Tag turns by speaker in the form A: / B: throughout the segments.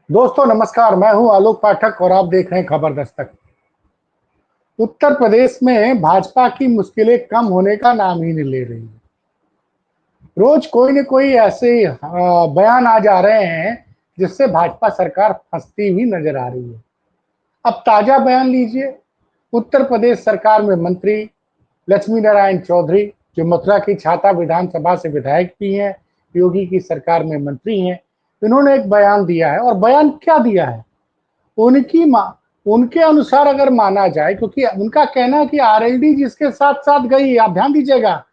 A: दोस्तों नमस्कार, मैं हूं आलोक पाठक और आप देख रहे हैं खबर दस्तक। उत्तर प्रदेश में भाजपा की मुश्किलें कम होने का नाम ही नहीं ले रही है। रोज कोई न कोई ऐसे बयान आ जा रहे हैं जिससे भाजपा सरकार फंसती हुई नजर आ रही है। अब ताजा बयान लीजिए। उत्तर प्रदेश सरकार में मंत्री लक्ष्मी नारायण चौधरी, जो मथुरा की छाता विधानसभा से विधायक भी हैं, योगी की सरकार में मंत्री हैं, इन्होंने एक बयान दिया है। और बयान क्या दिया है? उनकी उनके अनुसार अगर माना जाए, क्योंकि उनका कहना है कि आरएलडी जिसके साथ साथ गई, आप ध्यान दीजिएगा,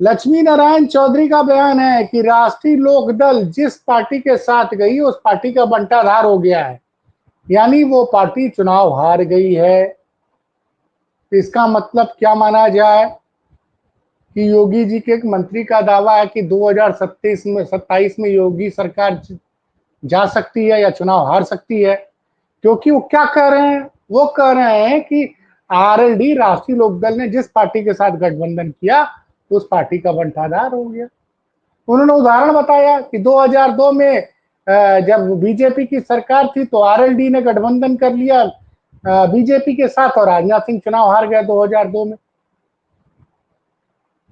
A: लक्ष्मी नारायण चौधरी का बयान है कि राष्ट्रीय लोक दल जिस पार्टी के साथ गई उस पार्टी का बंटाधार हो गया है, यानी वो पार्टी चुनाव हार गई है। इसका मतलब क्या माना जाए कि योगी जी के एक मंत्री का दावा है कि 2027 में योगी सरकार जा सकती है या चुनाव हार सकती है। क्योंकि वो क्या कह रहे हैं? वो कह रहे हैं कि आरएलडी, राष्ट्रीय लोकदल ने जिस पार्टी के साथ गठबंधन किया उस पार्टी का बंटाधार हो गया। उन्होंने उदाहरण बताया कि 2002 में जब बीजेपी की सरकार थी तो आरएलडी ने गठबंधन कर लिया बीजेपी के साथ और राजनाथ सिंह चुनाव हार गए 2002 में।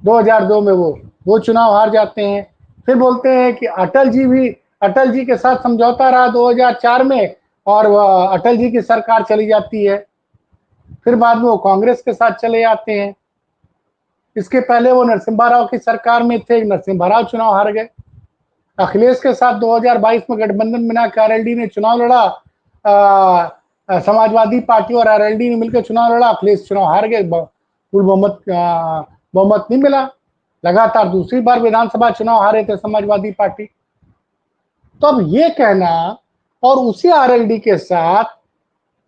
A: 2002 में वो चुनाव हार जाते हैं। फिर बोलते हैं कि अटल जी के साथ समझौता रहा 2004 में और अटल जी की सरकार चली जाती है। फिर बाद में वो कांग्रेस के साथ चले जाते हैं। इसके पहले वो नरसिम्हा राव की सरकार में थे, नरसिम्हा राव चुनाव हार गए। अखिलेश के साथ 2022 में गठबंधन बना के आरएलडी ने चुनाव लड़ा। समाजवादी पार्टी और आरएलडी ने मिलकर चुनाव लड़ा, अखिलेश चुनाव हार गए, फुल बहुमत नहीं मिला। लगातार दूसरी बार विधानसभा चुनाव हारे थे समाजवादी पार्टी। तो अब ये कहना, और उसी आरएलडी के साथ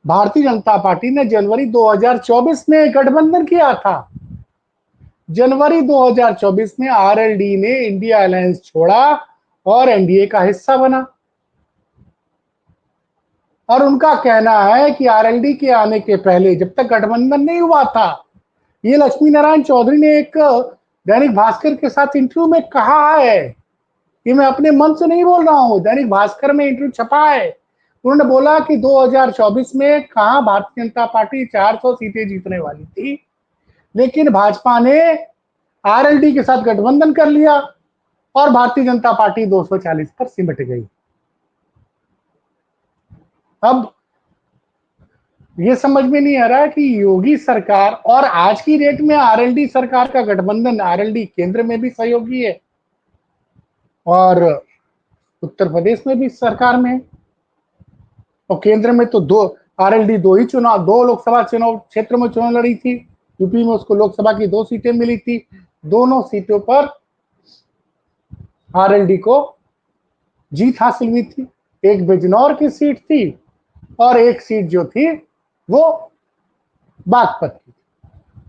A: भारतीय जनता पार्टी ने जनवरी 2024 में गठबंधन किया था। जनवरी 2024 में आरएलडी ने इंडिया अलायंस छोड़ा और एनडीए का हिस्सा बना। और उनका कहना है कि आरएलडी के आने के पहले, जब तक गठबंधन नहीं हुआ था, ये लक्ष्मी नारायण चौधरी ने एक दैनिक भास्कर के साथ इंटरव्यू में कहा है, ये मैं अपने मन से नहीं बोल रहा हूं, दैनिक भास्कर में इंटरव्यू छपा है। उन्होंने बोला कि 2024 में कहा भारतीय जनता पार्टी 400 सीटें जीतने वाली थी, लेकिन भाजपा ने आरएलडी के साथ गठबंधन कर लिया और भारतीय जनता पार्टी 240 पर सिमट गई। अब ये समझ में नहीं आ रहा कि योगी सरकार और आज की डेट में आरएलडी सरकार का गठबंधन, आरएलडी केंद्र में भी सहयोगी है और उत्तर प्रदेश में भी सरकार में है। और केंद्र में तो आरएलडी दो लोकसभा चुनाव क्षेत्र में चुनाव लड़ी थी। यूपी में उसको लोकसभा की 2 सीटें मिली थी। दोनों सीटों पर आरएलडी को जीत हासिल हुई थी। एक बिजनौर की सीट थी और एक सीट जो थी वो बागपत की।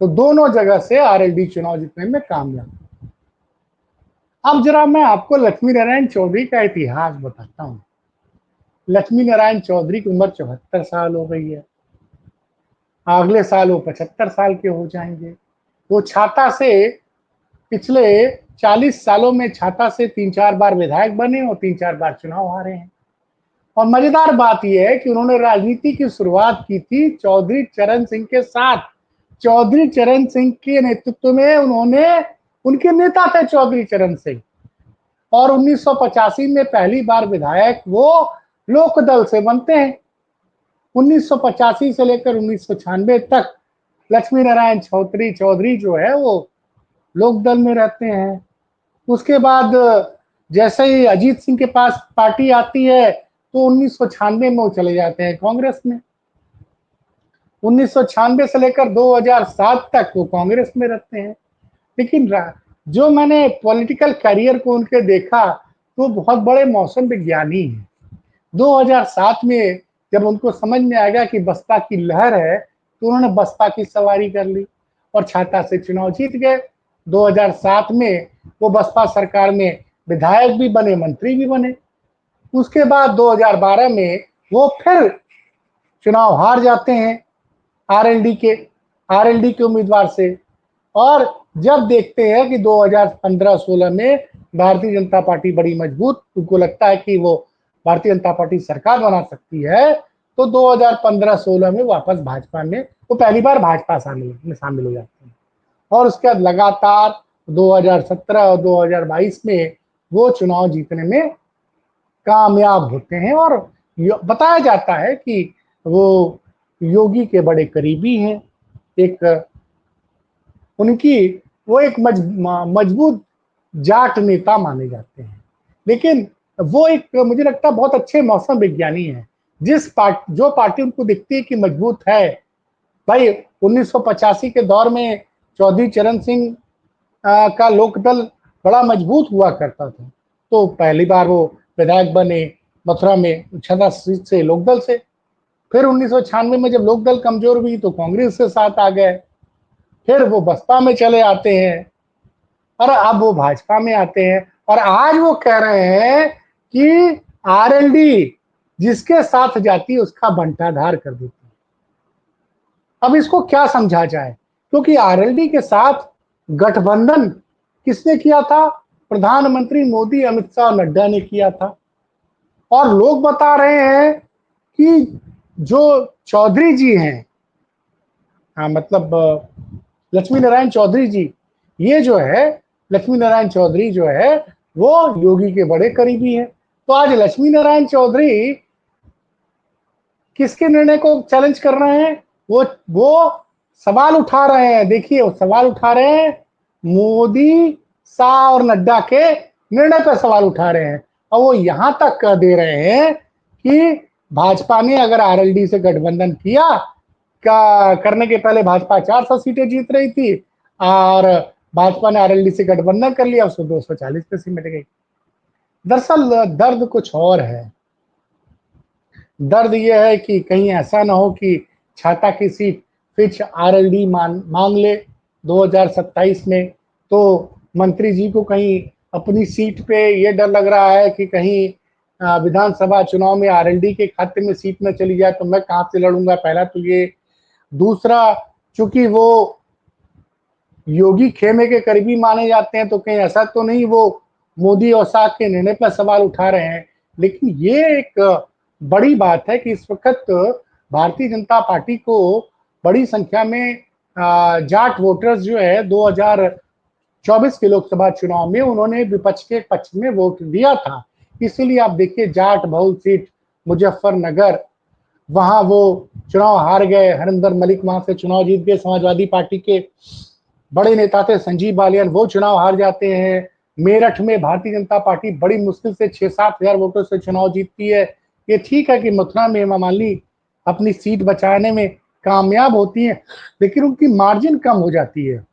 A: तो दोनों जगह से आरएलडी चुनाव जीतने में कामयाब। अब जरा मैं आपको लक्ष्मी नारायण चौधरी का इतिहास बताता हूं। लक्ष्मी नारायण चौधरी की उम्र 74 साल हो गई है। अगले साल वो 75 साल के हो जाएंगे। वो छाता से पिछले 40 सालों में छाता से 3-4 बार विधायक बने और 3-4 बार चुनाव हारे हैं। और मजेदार बात यह है कि उन्होंने राजनीति की शुरुआत की थी चौधरी चरण सिंह के साथ। चौधरी चरण सिंह के नेतृत्व में उनके नेता थे चौधरी चरण सिंह। और 1985 में पहली बार विधायक वो लोकदल से बनते हैं। 1985 से लेकर 1996 तक लक्ष्मी नारायण चौधरी जो है वो लोकदल में रहते हैं। उसके बाद जैसे ही अजीत सिंह के पास पार्टी आती है तो 1996 में वो चले जाते हैं कांग्रेस में। 1996 से लेकर 2007 तक वो कांग्रेस में रहते हैं। लेकिन जो मैंने पॉलिटिकल करियर को उनके देखा तो बहुत बड़े मौसम विज्ञानी हैं। 2007 में जब उनको समझ में आ गया कि बसपा की लहर है तो उन्होंने बसपा की सवारी कर ली और छाता से चुनाव जीत गए। 2007 में वो बसपा सरकार में विधायक भी बने, मंत्री भी बने। उसके बाद 2012 में वो फिर चुनाव हार जाते हैं आरएलडी के उम्मीदवार से। और जब देखते हैं कि 2015-16 में भारतीय जनता पार्टी बड़ी मजबूत, उनको लगता है कि वो भारतीय जनता पार्टी सरकार बना सकती है तो 2015-16 में वापस भाजपा में वो पहली बार भाजपा शामिल हो जाते हैं और उसके बाद लगातार 2017 और 2022 में वो चुनाव जीतने में कामयाब होते हैं और बताया जाता है कि वो योगी के बड़े करीबी हैं। एक उनकी वो एक मजबूत जाट नेता माने जाते हैं, लेकिन वो एक मुझे लगता है बहुत अच्छे मौसम विज्ञानी हैं। जो पार्टी उनको दिखती है कि मजबूत है, भाई 1985 के दौर में चौधरी चरण सिंह का लोकदल बड़ा मजबूत हुआ करता था, तो पहली बार वो विधायक बने मथुरा में 6 सीट से लोकदल से। फिर 1996 में जब लोकदल कमजोर हुई तो कांग्रेस के साथ आ गए, फिर वो बसपा में चले आते हैं और अब वो भाजपा में आते हैं और आज वो कह रहे हैं कि आरएलडी जिसके साथ जाती है उसका बंटाधार कर देती है। अब इसको क्या समझा जाए, क्योंकि आरएलडी के साथ गठबंधन किसने किया था? प्रधानमंत्री मोदी, अमित शाह, नड्डा ने किया था। और लोग बता रहे हैं कि जो चौधरी जी हैं, हाँ मतलब लक्ष्मी नारायण चौधरी जी, ये जो है लक्ष्मी नारायण चौधरी जो है वो योगी के बड़े करीबी हैं। तो आज लक्ष्मी नारायण चौधरी किसके निर्णय को चैलेंज कर रहे हैं? वो सवाल उठा रहे हैं। देखिए वो सवाल उठा रहे हैं मोदी, शाह और नड्डा के निर्णय पर सवाल उठा रहे हैं और वो यहां तक कह दे रहे हैं कि भाजपा ने अगर आरएलडी से गठबंधन किया करने के पहले भाजपा 400 सीटें जीत रही थी और भाजपा ने आरएलडी से गठबंधन कर लिया, उसको 240 पे सिमट गई। दरअसल दर्द कुछ और है। दर्द यह है कि कहीं ऐसा ना हो कि छाता की सीट फिर आरएलडी मांग ले 2027 में, तो मंत्री जी को कहीं अपनी सीट पे ये डर लग रहा है कि कहीं विधानसभा चुनाव में आरएलडी के खाते में सीट न चली जाए तो मैं कहां से लड़ूंगा, पहला तो ये। दूसरा, चूंकि वो योगी खेमे के करीबी माने जाते हैं तो कहीं ऐसा तो नहीं वो मोदी और शाह के निर्णय पर सवाल उठा रहे हैं। लेकिन ये एक बड़ी बात है कि इस वक्त भारतीय जनता पार्टी को बड़ी संख्या में जाट वोटर्स जो है 2024 के लोकसभा चुनाव में उन्होंने विपक्ष के पक्ष में वोट दिया था। इसीलिए आप देखिए जाट बहुल सीट मुजफ्फरनगर, वहां वो चुनाव हार गए। हरिंदर मलिक वहां से चुनाव जीत गए, समाजवादी पार्टी के बड़े नेता थे संजीव बालियान, वो चुनाव हार जाते हैं। मेरठ में भारतीय जनता पार्टी बड़ी मुश्किल से 6-7 हजार वोटों से चुनाव जीतती है। ये ठीक है कि मथुरा में हेमा मालिनी अपनी सीट बचाने में कामयाब होती है, लेकिन उनकी मार्जिन कम हो जाती है।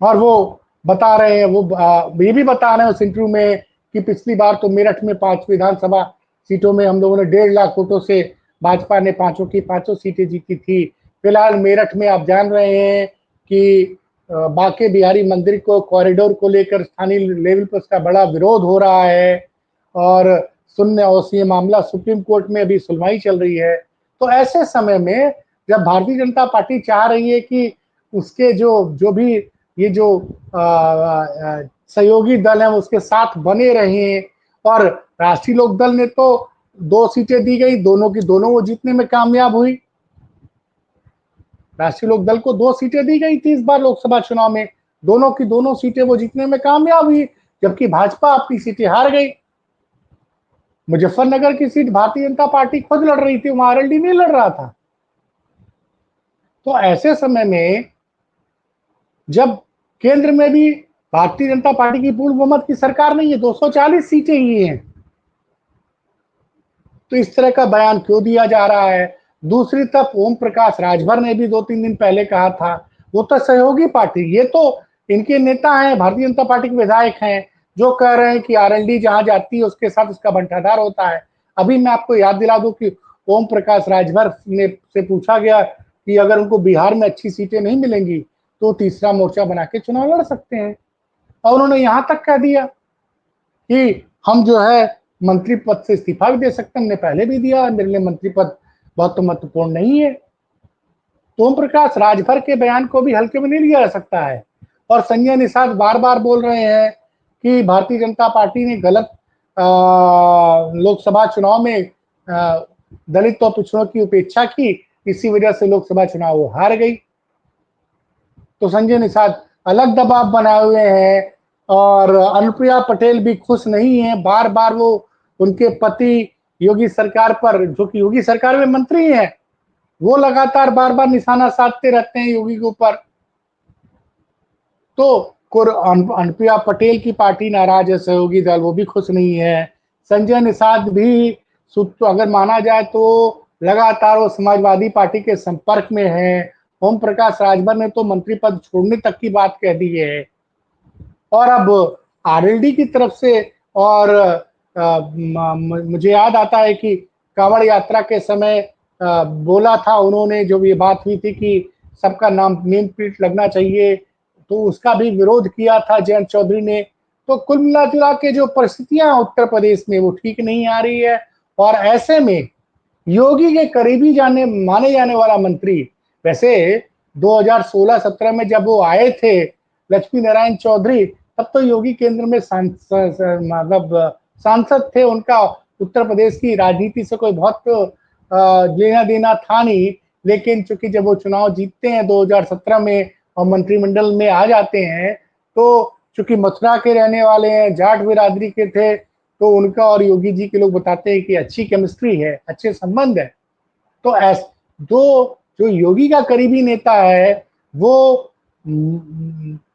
A: और वो बता रहे हैं, वो ये भी बता रहे हैं उस इंटरव्यू में कि पिछली बार तो मेरठ में 5 विधानसभा सीटों में हम लोगों ने 1.5 लाख वोटों से भाजपा ने 5 की 5 सीटें जीती थी। फिलहाल मेरठ में आप जान रहे हैं कि बांके बिहारी मंदिर को कॉरिडोर को लेकर स्थानीय लेवल पर उसका बड़ा विरोध हो रहा है और सुनने और ये मामला सुप्रीम कोर्ट में अभी सुनवाई चल रही है। तो ऐसे समय में जब भारतीय जनता पार्टी चाह रही है कि उसके जो भी ये जो सहयोगी दल है उसके साथ बने रहे, और राष्ट्रीय लोक दल ने तो 2 सीटें दी गई, दोनों की दोनों वो जीतने में कामयाब हुई। राष्ट्रीय लोक दल को 2 सीटें दी गई थी इस बार लोकसभा चुनाव में, दोनों की दोनों सीटें वो जीतने में कामयाब हुई, जबकि भाजपा अपनी सीटें हार गई। मुजफ्फरनगर की सीट भारतीय जनता पार्टी खुद लड़ रही थी, वहां आरएलडी नहीं लड़ रहा था। तो ऐसे समय में जब केंद्र में भी भारतीय जनता पार्टी की पूर्ण बहुमत की सरकार नहीं है, 240 सीटें ही हैं, तो इस तरह का बयान क्यों दिया जा रहा है? दूसरी तरफ ओम प्रकाश राजभर ने भी 2-3 दिन पहले कहा था, वो तो सहयोगी पार्टी, ये तो इनके नेता हैं, भारतीय जनता पार्टी के विधायक हैं, जो कह रहे हैं कि आरएलडी जहां जाती है उसके साथ उसका बंटाधार होता है। अभी मैं आपको याद दिला दूं कि ओम प्रकाश राजभर ने से पूछा गया कि अगर उनको बिहार में अच्छी सीटें नहीं मिलेंगी तो तीसरा मोर्चा बना के चुनाव लड़ सकते हैं, और उन्होंने यहां तक कह दिया कि हम जो है मंत्री पद से इस्तीफा भी दे सकते हैं, हमने पहले भी दिया, मेरे लिए मंत्री पद बहुत तो महत्वपूर्ण नहीं है। तो ओम प्रकाश राजभर के बयान को भी हल्के में नहीं लिया जा सकता है। और संजय निषाद बार बार बोल रहे हैं कि भारतीय जनता पार्टी ने गलत लोकसभा चुनाव में दलित और पिछड़ों की उपेक्षा की, इसी वजह से लोकसभा चुनाव वो हार गई। तो संजय निषाद अलग दबाव बनाए हुए हैं और अनुप्रिया पटेल भी खुश नहीं है। बार बार वो उनके पति योगी सरकार पर, जो कि योगी सरकार में मंत्री हैं, वो लगातार बार बार निशाना साधते रहते हैं योगी के ऊपर। तो अनुप्रिया पटेल की पार्टी नाराज है, सहयोगी दल, वो भी खुश नहीं है। संजय निषाद भी अगर माना जाए तो लगातार वो समाजवादी पार्टी के संपर्क में है। ओम प्रकाश राजभर ने तो मंत्री पद छोड़ने तक की बात कह दी है। और अब आरएलडी की तरफ से, और मुझे याद आता है कि कांवड़ यात्रा के समय बोला था उन्होंने, जो ये बात हुई थी कि सबका नेम प्लेट लगना चाहिए, तो उसका भी विरोध किया था जयंत चौधरी ने। तो कुल मिला जुला के जो परिस्थितियां उत्तर प्रदेश में वो ठीक नहीं आ रही है। और ऐसे में योगी के करीबी माने जाने वाला मंत्री, वैसे 2016-17 में जब वो आए थे लक्ष्मी नारायण चौधरी, तब तो योगी केंद्र में मतलब सांसद थे। उनका उत्तर प्रदेश की राजनीति से कोई बहुत लेना देना था नहीं। लेकिन चूंकि जब वो चुनाव जीतते हैं 2017 में और मंत्रिमंडल में आ जाते हैं, तो चूंकि मथुरा के रहने वाले हैं, जाट बिरादरी के थे, तो उनका और योगी जी के लोग बताते हैं कि अच्छी केमिस्ट्री है, अच्छे संबंध है। तो जो योगी का करीबी नेता है वो,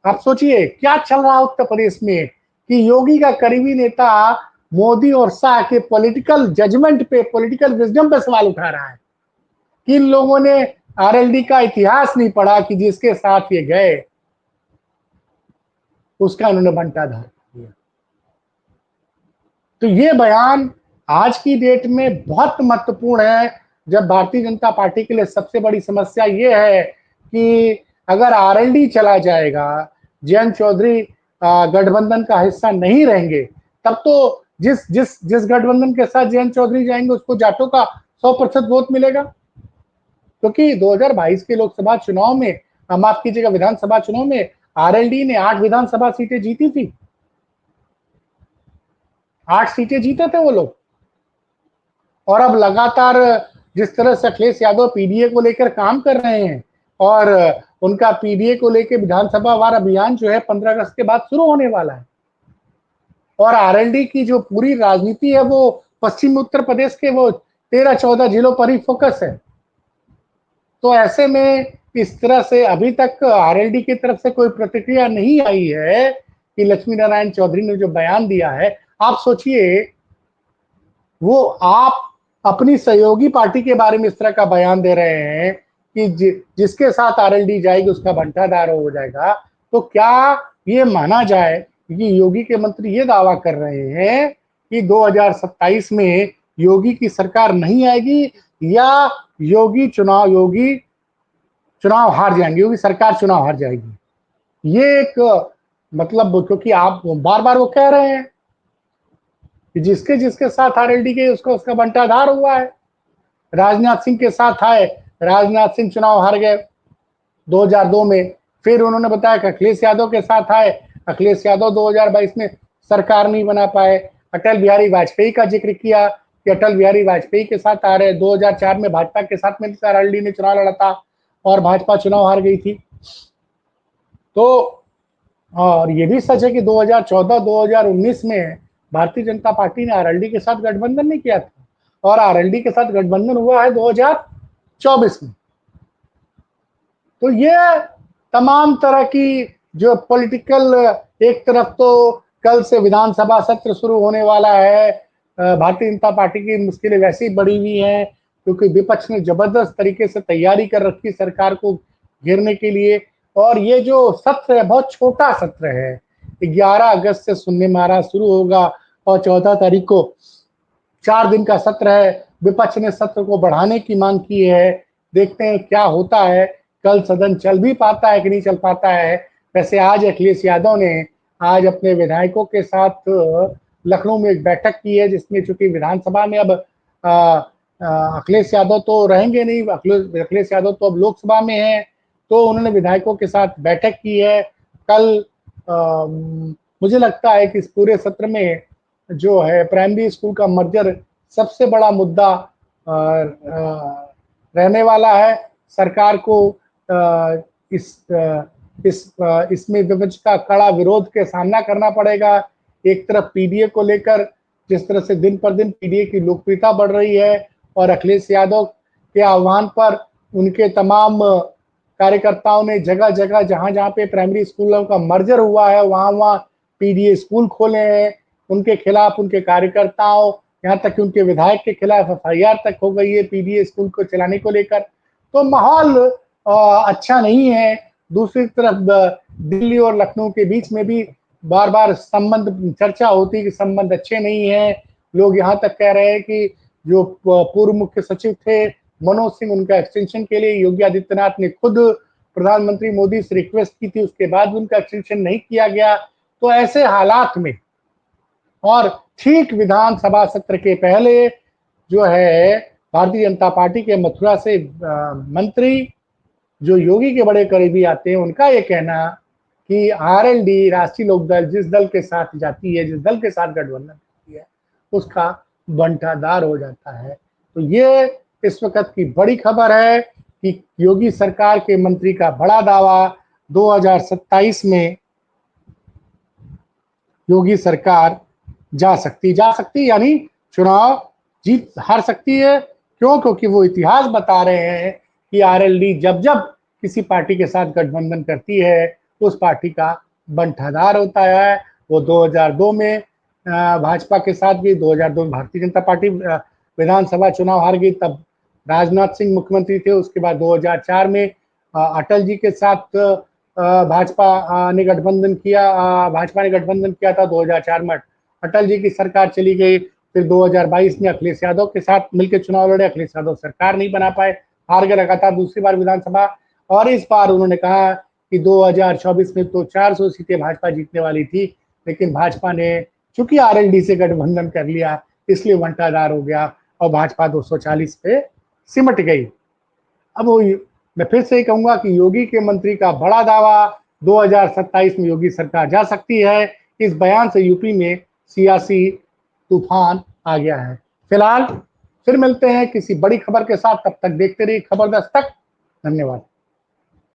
A: आप सोचिए क्या चल रहा है उत्तर प्रदेश में कि योगी का करीबी नेता मोदी और शाह के पॉलिटिकल जजमेंट पे, पॉलिटिकल विजडम पे सवाल उठा रहा है। किन लोगों ने आरएलडी का इतिहास नहीं पढ़ा कि जिसके साथ ये गए उसका उन्होंने बंटाधार किया। तो ये बयान आज की डेट में बहुत महत्वपूर्ण है, जब भारतीय जनता पार्टी के लिए सबसे बड़ी समस्या ये है कि अगर आरएलडी चला जाएगा, जयंत चौधरी गठबंधन का हिस्सा नहीं रहेंगे, तब तो जिस जिस जिस गठबंधन के साथ जयंत चौधरी जाएंगे उसको जाटों का 100% वोट मिलेगा। क्योंकि 2022 के लोकसभा चुनाव में, माफ कीजिएगा, विधानसभा चुनाव में आरएलडी ने 8 विधानसभा सीटें जीती थी। 8 सीटें जीते थे वो लोग। और अब लगातार जिस तरह से अखिलेश यादव पीडीए को लेकर काम कर रहे हैं, और उनका पीडीए को लेकर विधानसभा वार अभियान जो है 15 अगस्त के बाद शुरू होने वाला है। और आरएलडी की जो पूरी राजनीति है वो पश्चिमी उत्तर प्रदेश के वो 13-14 जिलों पर ही फोकस है। तो ऐसे में इस तरह से अभी तक आरएलडी की तरफ से कोई प्रतिक्रिया नहीं आई है कि लक्ष्मी नारायण चौधरी ने जो बयान दिया है, आप सोचिए वो आप अपनी सहयोगी पार्टी के बारे में इस तरह का बयान दे रहे हैं कि जिसके साथ आरएलडी जाएगी उसका बंटाधार हो जाएगा। तो क्या ये माना जाए कि योगी के मंत्री ये दावा कर रहे हैं कि 2027 में योगी की सरकार नहीं आएगी, या योगी चुनाव हार जाएंगे, योगी सरकार चुनाव हार जाएगी? ये एक मतलब, क्योंकि आप बार बार वो कह रहे हैं कि जिसके जिसके साथ आरएलडी के उसका बंटाधार हुआ है। राजनाथ सिंह के साथ आए, राजनाथ सिंह चुनाव हार गए 2002 में। फिर उन्होंने बताया कि अखिलेश यादव के साथ आए, अखिलेश यादव 2022 में सरकार नहीं बना पाए। अटल बिहारी वाजपेयी का जिक्र किया कि अटल बिहारी वाजपेयी के साथ आ रहे। 2004 में भाजपा के साथ में आरएलडी ने चुनाव लड़ा था और भाजपा चुनाव हार गई थी। तो और ये भी सच है कि 2014-2019 में भारतीय जनता पार्टी ने आरएलडी के साथ गठबंधन नहीं किया था, और आरएलडी के साथ गठबंधन हुआ है 2024 में। तो ये तमाम तरह की जो पॉलिटिकल, एक तरफ तो कल से विधानसभा सत्र शुरू होने वाला है, भारतीय जनता पार्टी की मुश्किलें वैसे ही बढ़ी हुई हैं क्योंकि विपक्ष ने जबरदस्त तरीके से तैयारी कर रखी सरकार को घेरने के लिए। और ये जो सत्र है बहुत छोटा सत्र है, 11 अगस्त से सुनने मारा शुरू होगा और 14 तारीख को 4 दिन का सत्र है। विपक्ष ने सत्र को बढ़ाने की मांग की है, देखते हैं क्या होता है। कल सदन चल भी पाता है कि नहीं चल पाता है। वैसे आज अखिलेश यादव ने आज अपने विधायकों के साथ लखनऊ में एक बैठक की है, जिसमें चूंकि विधानसभा में अब अखिलेश यादव तो रहेंगे नहीं, अखिलेश यादव तो अब लोकसभा में है, तो उन्होंने विधायकों के साथ बैठक की है। कल मुझे लगता है कि इस पूरे सत्र में जो है प्राइमरी स्कूल का मर्जर सबसे बड़ा मुद्दा रहने वाला है। सरकार को इसमें विपक्ष का कड़ा विरोध के सामना करना पड़ेगा। एक तरफ पीडीए को लेकर जिस तरह से दिन पर दिन पीडीए की लोकप्रियता बढ़ रही है और अखिलेश यादव के आह्वान पर उनके तमाम कार्यकर्ताओं ने जगह जगह जहां जहां पे प्राइमरी स्कूलों का मर्जर हुआ है वहां वहां पीडीए स्कूल खोले हैं। उनके खिलाफ उनके कार्यकर्ताओं, यहाँ तक कि उनके विधायक के खिलाफ एफआईआर तक हो गई है पीडीए स्कूल को चलाने को लेकर। तो माहौल अच्छा नहीं है। दूसरी तरफ दिल्ली और लखनऊ के बीच में भी बार बार संबंध चर्चा होती है कि संबंध अच्छे नहीं है। लोग यहाँ तक कह रहे हैं कि जो पूर्व मुख्य सचिव थे मनोज सिंह, उनका एक्सटेंशन के लिए योगी आदित्यनाथ ने खुद प्रधानमंत्री मोदी से रिक्वेस्ट की थी, उसके बाद भी उनका एक्सटेंशन नहीं किया गया। तो ऐसे हालात में और ठीक विधानसभा सत्र के पहले जो है भारतीय जनता पार्टी के मथुरा से मंत्री जो योगी के बड़े करीबी आते हैं, उनका ये कहना कि आरएलडी राष्ट्रीय लोकदल जिस दल के साथ जाती है, जिस दल के साथ गठबंधन करती है, उसका बंटाधार हो जाता है। तो ये इस वक्त की बड़ी खबर है कि योगी सरकार के मंत्री का बड़ा दावा 2027 में योगी सरकार जा सकती यानी चुनाव जीत हार सकती है। क्यों? क्योंकि वो इतिहास बता रहे हैं कि आरएलडी जब जब किसी पार्टी के साथ गठबंधन करती है उस पार्टी का बंटाधार होता है। वो 2002 में भाजपा के साथ गई, 2002 में भारतीय जनता पार्टी विधानसभा चुनाव हार गई, तब राजनाथ सिंह मुख्यमंत्री थे। उसके बाद 2004 में अटल जी के साथ भाजपा ने गठबंधन किया था। 2004 में अटल जी की सरकार चली गई। फिर 2022 में अखिलेश यादव के साथ मिलकर चुनाव लड़े, अखिलेश यादव सरकार नहीं बना पाए, हार के रखा था दूसरी बार विधानसभा। और इस बार उन्होंने कहा कि 2024 में तो 400 सीटें भाजपा जीतने वाली थी, लेकिन भाजपा ने चूंकि आरएलडी से गठबंधन कर लिया इसलिए बंटाधार हो गया और भाजपा 240 पे सिमट गई। अब वो मैं फिर से कहूंगा कि योगी के मंत्री का बड़ा दावा 2027 में योगी सरकार जा सकती है। इस बयान से यूपी में सियासी तूफान आ गया है। फिलहाल फिर मिलते हैं किसी बड़ी खबर के साथ, तब तक देखते रहिए खबर दस्तक। धन्यवाद।